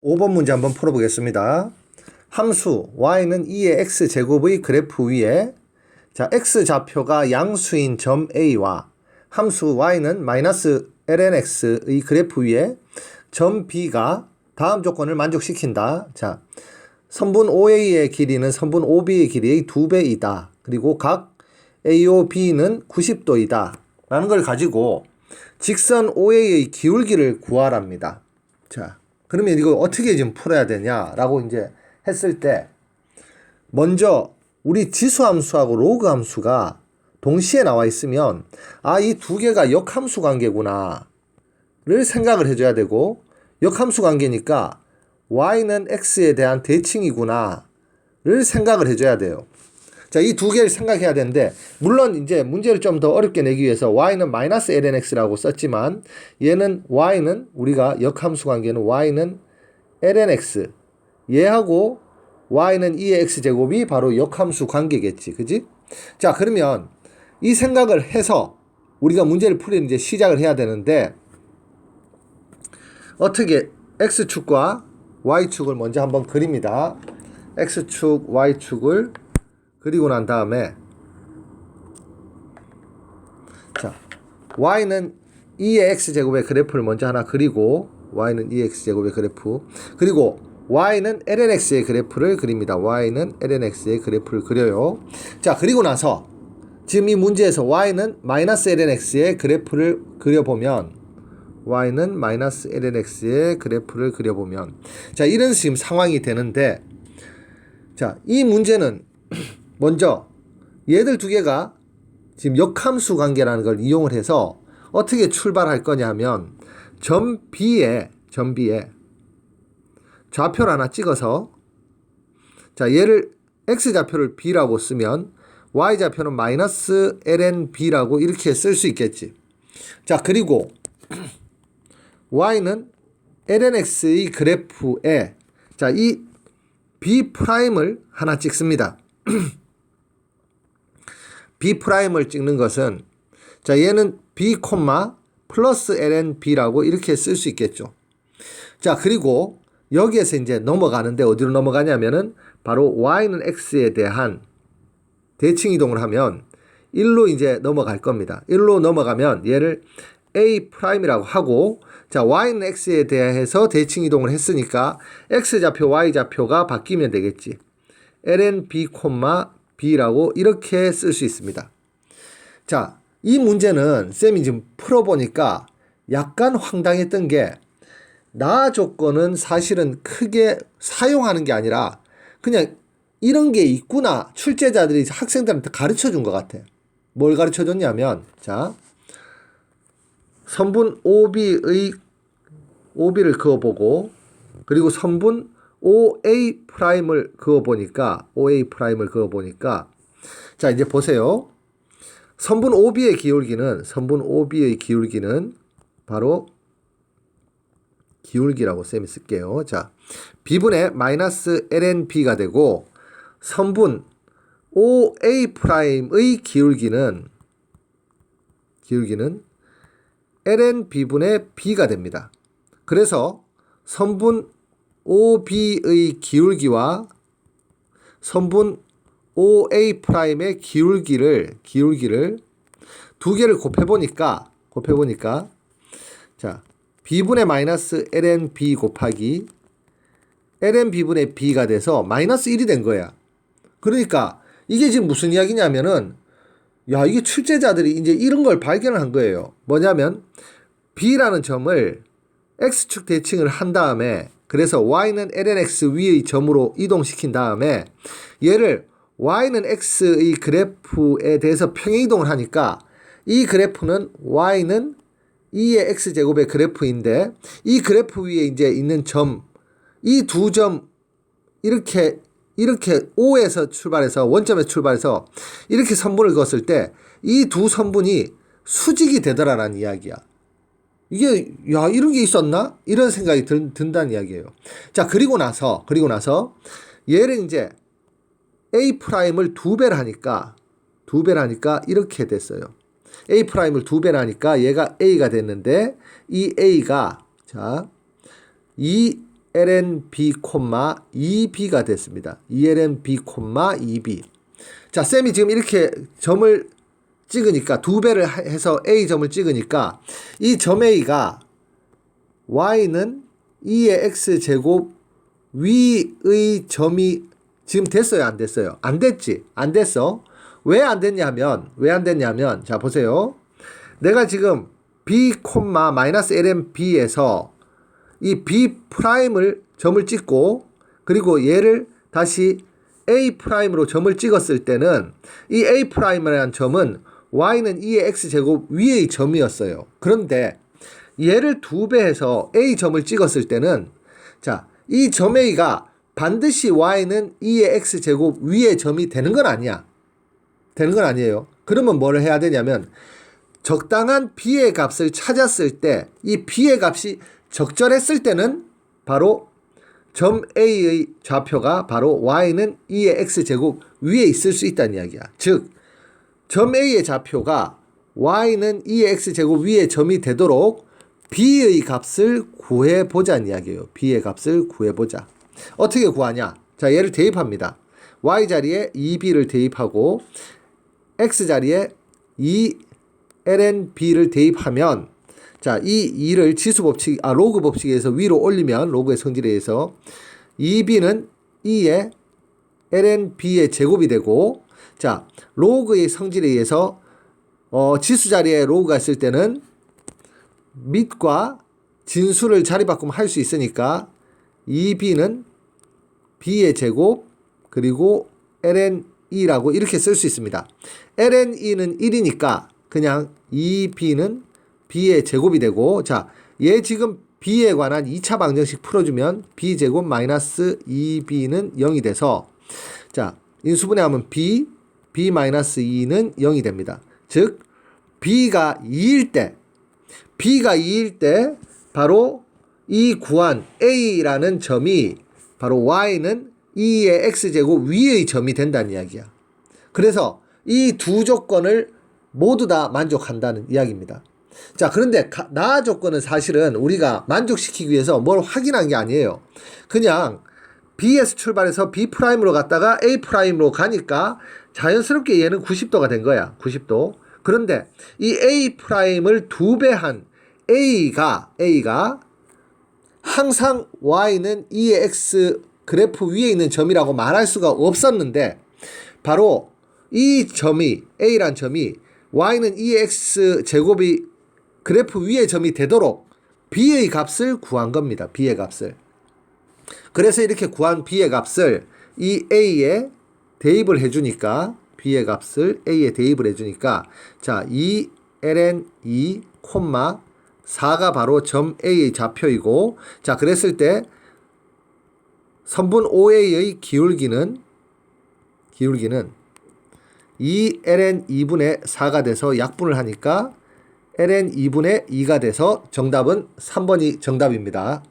5번 문제 한번 풀어보겠습니다. 함수 y는 2의 x제곱의 그래프 위에 자 x좌표가 양수인 점 A와 함수 y는 마이너스 lnx의 그래프 위에 점 B가 다음 조건을 만족시킨다. 자, 선분 OA의 길이는 선분 OB의 길이의 2배이다. 그리고 각 AOB는 90도이다. 라는 걸 가지고 직선 OA의 기울기를 구하랍니다. 자, 그러면 이거 어떻게 지금 풀어야 되냐라고 이제 했을 때 먼저 우리 지수함수하고 로그함수가 동시에 나와 있으면 이 두 개가 역함수 관계구나를 생각을 해줘야 되고 역함수 관계니까 y는 x에 대한 대칭이구나를 생각을 해줘야 돼요. 자, 이 두 개를 생각해야 되는데 물론 이제 문제를 좀 더 어렵게 내기 위해서 y는 마이너스 lnx라고 썼지만 얘는 y는 우리가 역함수 관계는 y는 lnx 얘하고 y는 2의 x제곱이 바로 역함수 관계겠지. 그지? 자, 그러면 이 생각을 해서 우리가 문제를 풀이는 이제 시작을 해야 되는데 어떻게 x축과 y축을 먼저 한번 그립니다. x축, y축을 그리고 난 다음에 자, y는 2의 x제곱의 그래프를 먼저 하나 그리고 y는 2의 x제곱의 그래프 그리고 y는 lnx의 그래프를 그립니다. y는 lnx의 그래프를 그려요. 자, 그리고 나서 지금 이 문제에서 y는 마이너스 lnx의 그래프를 그려보면 y는 마이너스 lnx의 그래프를 그려보면 자, 이런 지금 상황이 되는데 자, 이 문제는 먼저 얘들 두 개가 지금 역함수 관계라는 걸 이용을 해서 어떻게 출발할 거냐 하면 점 B에 좌표를 하나 찍어서 자, 얘를 x좌표를 B라고 쓰면 y좌표는 마이너스 lnB라고 이렇게 쓸 수 있겠지. 자, 그리고 y는 lnx의 그래프에 자, 이 B'을 하나 찍습니다. B'을 찍는 것은 자, 얘는 B, 플러스 lnB라고 이렇게 쓸 수 있겠죠. 자, 그리고 여기에서 이제 넘어가는데 어디로 넘어가냐면은 바로 y는 x에 대한 대칭 이동을 하면 1로 이제 넘어갈 겁니다. 1로 넘어가면 얘를 A'이라고 하고 자, y는 x에 대해서 대칭 이동을 했으니까 x좌표, y좌표가 바뀌면 되겠지. lnB, B라고 이렇게 쓸 수 있습니다. 자, 이 문제는 쌤이 지금 풀어보니까 약간 황당했던 게 나 조건은 사실은 크게 사용하는 게 아니라 그냥 이런 게 있구나 출제자들이 학생들한테 가르쳐 준 것 같아. 뭘 가르쳐 줬냐면 자, 선분 OB를 그어보고 그리고 선분 OA'을 그어보니까 자, 이제 보세요. 선분 OB의 기울기는 바로 기울기라고 쌤이 쓸게요. 자, B분의 마이너스 lnB가 되고 선분 OA'의 기울기는 lnB분의 B가 됩니다. 그래서 선분 OB의 기울기와 선분 OA'의 기울기를 두 개를 곱해보니까 자, B분의 마이너스 lnB 곱하기 lnB분의 B가 돼서 마이너스 1이 된 거야. 그러니까 이게 지금 무슨 이야기냐면은 야, 이게 출제자들이 이제 이런 걸 발견을 한 거예요. 뭐냐면 B라는 점을 X축 대칭을 한 다음에 그래서 Y는 lnX 위의 점으로 이동시킨 다음에 얘를 Y는 X의 그래프에 대해서 평행이동을 하니까 이 그래프는 Y는 2의 X제곱의 그래프인데 이 그래프 위에 이제 있는 점, 이 두 점 이렇게 O에서 출발해서 원점에서 출발해서 이렇게 선분을 그었을 때 이 두 선분이 수직이 되더라라는 이야기야. 이게 야, 이런 게 있었나? 이런 생각이 든다는 이야기예요. 자, 그리고 나서 얘를 이제 A'을 두 배를 하니까 이렇게 됐어요. A'을 두 배를 하니까 얘가 A가 됐는데 이 A가 자, 이 ln b, 2b가 됐습니다. 2ln b, 2b. 자, 쌤이 지금 이렇게 점을 찍으니까 두 배를 해서 A 점을 찍으니까 이 점 A가 y는 2의 x제곱 위의 점이 지금 됐어요, 안 됐어요? 안 됐지? 안 됐어. 왜 안 됐냐면 자, 보세요. 내가 지금 b, ln b에서 이 b 프라임을 점을 찍고 그리고 얘를 다시 a 프라임으로 점을 찍었을 때는 이 a 프라임이라는 점은 y는 2의 x제곱 위의 점이었어요. 그런데 얘를 2배 해서 a 점을 찍었을 때는 자, 이 점 a가 반드시 y는 2의 x제곱 위의 점이 되는 건 아니야. 되는 건 아니에요. 그러면 뭘 해야 되냐면 적당한 b의 값을 찾았을 때 이 b의 값이 적절했을 때는 바로 점 A의 좌표가 바로 y는 2의 x제곱 위에 있을 수 있다는 이야기야. 즉, 점 A의 좌표가 y는 2의 x제곱 위에 점이 되도록 b의 값을 구해보자는 이야기예요. b의 값을 구해보자. 어떻게 구하냐? 자, 얘를 대입합니다. y 자리에 2b를 대입하고 x 자리에 2ln b를 대입하면 자, 이 2를 로그 법칙에 의해서 위로 올리면 로그의 성질에 의해서 2b는 2의 ln b의 제곱이 되고 자, 로그의 성질에 의해서 지수 자리에 로그가 있을 때는 밑과 진수를 자리 바꾸면 할 수 있으니까 2b는 b의 제곱 그리고 ln e라고 이렇게 쓸 수 있습니다. ln e는 1이니까 그냥 2b는 b의 제곱이 되고 자, 얘 지금 b에 관한 2차 방정식 풀어주면 b제곱 마이너스 2b는 0이 돼서 자, 인수분해하면 b 마이너스 2는 0이 됩니다. 즉 b가 2일 때 바로 이 구한 a라는 점이 바로 y는 2의 x제곱 위의 점이 된다는 이야기야. 그래서 이 두 조건을 모두 다 만족한다는 이야기입니다. 자, 그런데 나 조건은 사실은 우리가 만족시키기 위해서 뭘 확인한 게 아니에요. 그냥 B에서 출발해서 B'으로 갔다가 A'으로 가니까 자연스럽게 얘는 90도가 된 거야. 90도. 그런데 이 A'을 2배 한 A가 항상 Y는 2의 X 그래프 위에 있는 점이라고 말할 수가 없었는데 바로 이 점이 A란 점이 Y는 2의 X 제곱이 그래프 위의 점이 되도록 B의 값을 구한 겁니다. B의 값을. 그래서 이렇게 구한 B의 값을 이 A에 대입을 해주니까 B의 값을 A에 대입을 해주니까 자, 2ln 2, 4가 바로 점 A의 좌표이고 자, 그랬을 때 선분 OA의 기울기는 2ln 2분의 4가 돼서 약분을 하니까 ln 2분의 2가 돼서 정답은 3번이 정답입니다.